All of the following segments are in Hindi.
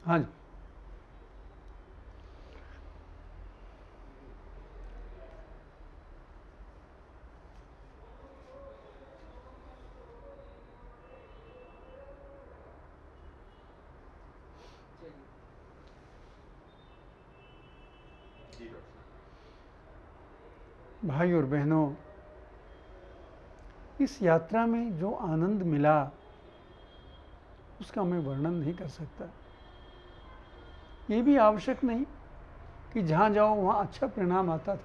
हाँ जी। भाई और बहनों, इस यात्रा में जो आनंद मिला उसका मैं वर्णन नहीं कर सकता। ये भी आवश्यक नहीं कि जहाँ जाओ वहाँ अच्छा परिणाम आता था।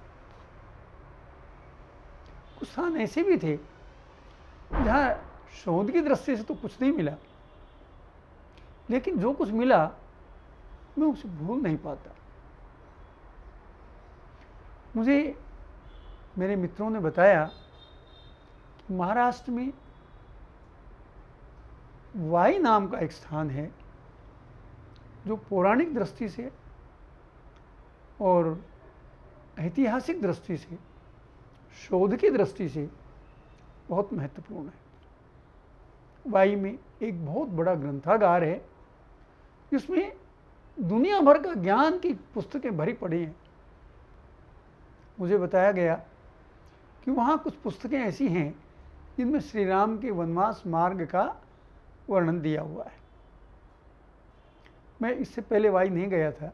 कुछ स्थान ऐसे भी थे जहाँ शोध की दृष्टि से तो कुछ नहीं मिला, लेकिन जो कुछ मिला मैं उसे भूल नहीं पाता। मुझे मेरे मित्रों ने बताया कि महाराष्ट्र में वाई नाम का एक स्थान है जो पौराणिक दृष्टि से और ऐतिहासिक दृष्टि से, शोध की दृष्टि से बहुत महत्वपूर्ण है। वाई में एक बहुत बड़ा ग्रंथागार है जिसमें दुनिया भर का ज्ञान की पुस्तकें भरी पड़ी हैं। मुझे बताया गया कि वहाँ कुछ पुस्तकें ऐसी हैं जिनमें श्री राम के वनवास मार्ग का वर्णन दिया हुआ है। मैं इससे पहले वाई नहीं गया था,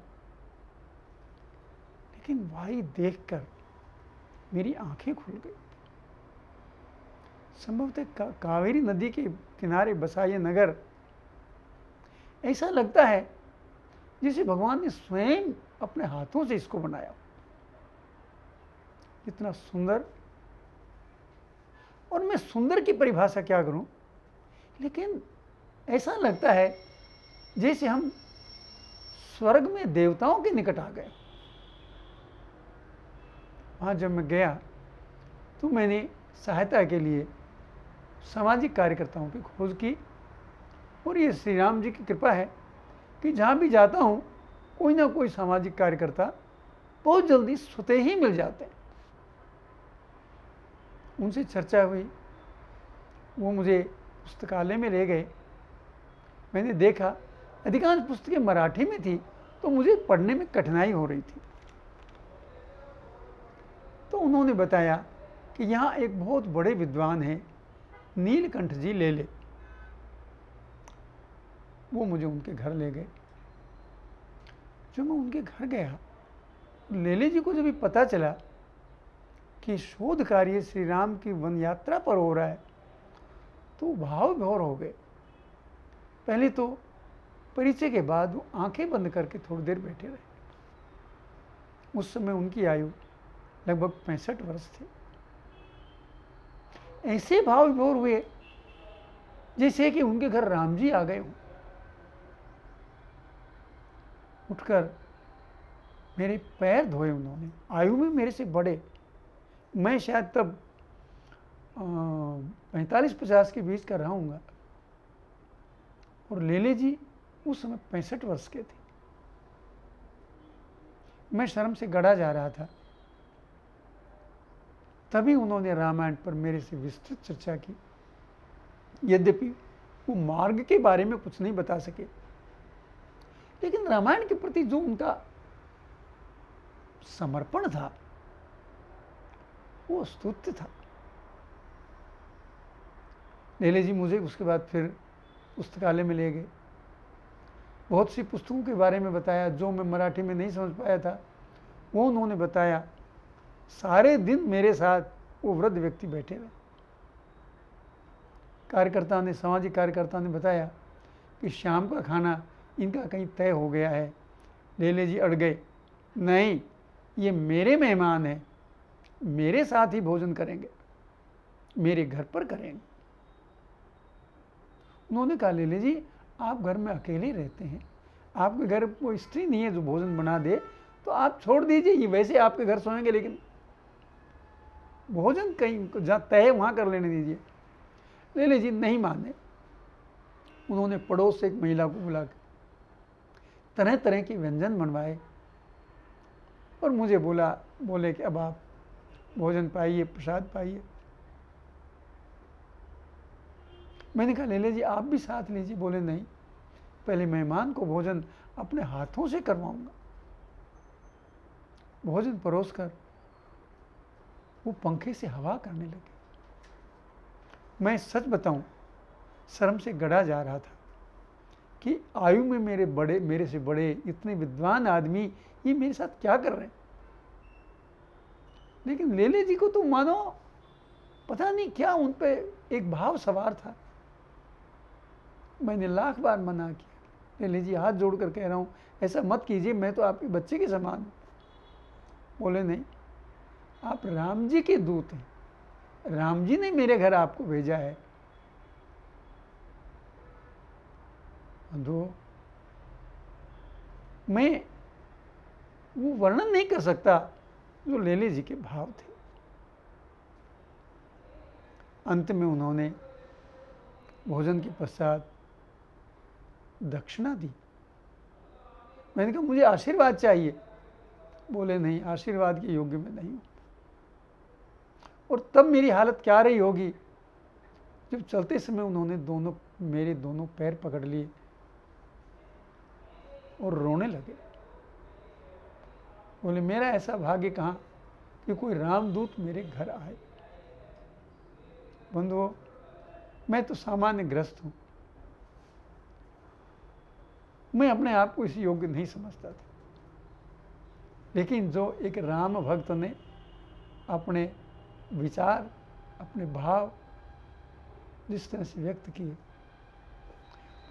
लेकिन वाई देखकर मेरी आंखें खुल गई। संभवतः कावेरी नदी के किनारे बसा ये नगर ऐसा लगता है जैसे भगवान ने स्वयं अपने हाथों से इसको बनाया। इतना सुंदर, और मैं सुंदर की परिभाषा क्या करूं, लेकिन ऐसा लगता है जैसे हम स्वर्ग में देवताओं के निकट आ गए। वहां जब मैं गया तो मैंने सहायता के लिए सामाजिक कार्यकर्ताओं की खोज की, और ये श्री राम जी की कृपा है कि जहाँ भी जाता हूँ कोई ना कोई सामाजिक कार्यकर्ता बहुत जल्दी स्वतः ही मिल जाते हैं। उनसे चर्चा हुई, वो मुझे पुस्तकालय में ले गए। मैंने देखा अधिकांश पुस्तकें मराठी में थी, तो मुझे पढ़ने में कठिनाई हो रही थी। तो उन्होंने बताया कि यहाँ एक बहुत बड़े विद्वान हैं, नीलकंठ जी लेले। वो मुझे उनके घर ले गए। जब मैं उनके घर गया, लेले जी को जब ये पता चला कि शोध कार्य श्री राम की वन यात्रा पर हो रहा है, तो भाव विभोर हो गए। पहले तो परिचय के बाद वो आंखें बंद करके थोड़ी देर बैठे रहे। उस समय उनकी आयु लगभग 65 वर्ष थी। ऐसे भाव विभोर हुए जैसे कि उनके घर राम जी आ गए हों। उठकर मेरे पैर धोए उन्होंने। आयु में मेरे से बड़े, मैं शायद तब 45-50 के बीच का रहूँगा, और लेले जी उस समय 65 वर्ष के थे। मैं शर्म से गड़ा जा रहा था। तभी उन्होंने रामायण पर मेरे से विस्तृत चर्चा की। यद्यपि वो मार्ग के बारे में कुछ नहीं बता सके, लेकिन रामायण के प्रति जो उनका समर्पण था वो स्तुत्य था। लेले जी मुझे उसके बाद फिर पुस्तकालय में ले गए। बहुत सी पुस्तकों के बारे में बताया जो मैं मराठी में नहीं समझ पाया था, वो उन्होंने बताया। सारे दिन मेरे साथ वो वृद्ध व्यक्ति बैठे रहे। कार्यकर्ता ने, सामाजिक कार्यकर्ता ने बताया कि शाम का खाना इनका कहीं तय हो गया है। लेले जी अड़ गए, नहीं, ये मेरे मेहमान हैं, मेरे साथ ही भोजन करेंगे, मेरे घर पर करेंगे। उन्होंने कहा, लेले जी आप घर में अकेले रहते हैं, आपके घर कोई स्त्री नहीं है जो भोजन बना दे, तो आप छोड़ दीजिए, ये वैसे आपके घर सोएंगे, लेकिन भोजन कहीं जहाँ तय है वहाँ कर लेने दीजिए। लेले जी नहीं माने। उन्होंने पड़ोस से एक महिला को बुला के तरह तरह के व्यंजन बनवाए और मुझे बोले कि अब आप भोजन पाइए, प्रसाद पाइए। मैंने कहा, लेले जी आप भी साथ लीजिए। बोले नहीं, पहले मेहमान को भोजन अपने हाथों से करवाऊंगा। भोजन परोसकर वो पंखे से हवा करने लगे। मैं सच बताऊं, शर्म से गड़ा जा रहा था कि आयु में मेरे से बड़े इतने विद्वान आदमी ये मेरे साथ क्या कर रहे हैं। लेकिन लेले जी को तो मानो पता नहीं क्या उन पे एक भाव सवार था। मैंने लाख बार मना किया, लेले जी हाथ जोड़कर कह रहा हूं ऐसा मत कीजिए, मैं तो आपके बच्चे के समान हूं। बोले नहीं, आप राम जी के दूत हैं, राम जी ने मेरे घर आपको भेजा है। बंधुओं, मैं वो वर्णन नहीं कर सकता जो लेले जी के भाव थे। अंत में उन्होंने भोजन के पश्चात दक्षिणा दी। मैंने कहा मुझे आशीर्वाद चाहिए। बोले नहीं, आशीर्वाद के योग्य में नहीं हूं। और तब मेरी हालत क्या रही होगी जब चलते समय उन्होंने मेरे दोनों पैर पकड़ लिए और रोने लगे। बोले मेरा ऐसा भाग्य कहां कि कोई रामदूत मेरे घर आए। बंधुओं, मैं तो सामान्य ग्रस्त हूं, मैं अपने आप को इस योग्य नहीं समझता था। लेकिन जो एक राम भक्त ने अपने विचार, अपने भाव जिस तरह से व्यक्त किए,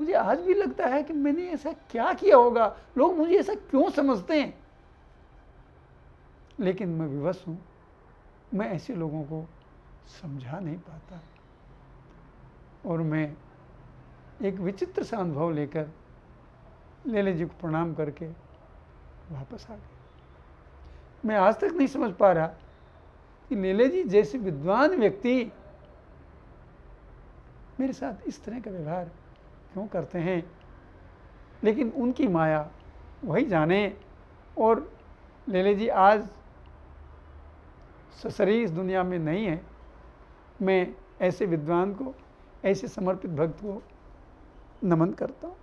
मुझे आज भी लगता है कि मैंने ऐसा क्या किया होगा, लोग मुझे ऐसा क्यों समझते हैं। लेकिन मैं विवश हूं, मैं ऐसे लोगों को समझा नहीं पाता। और मैं एक विचित्र सा अनुभव लेकर लेले जी को प्रणाम करके वापस आ गया। मैं आज तक नहीं समझ पा रहा कि लेले जी जैसे विद्वान व्यक्ति मेरे साथ इस तरह का व्यवहार क्यों करते हैं। लेकिन उनकी माया वही जाने। और लेले जी आज सशरीर इस दुनिया में नहीं है। मैं ऐसे विद्वान को, ऐसे समर्पित भक्त को नमन करता हूँ।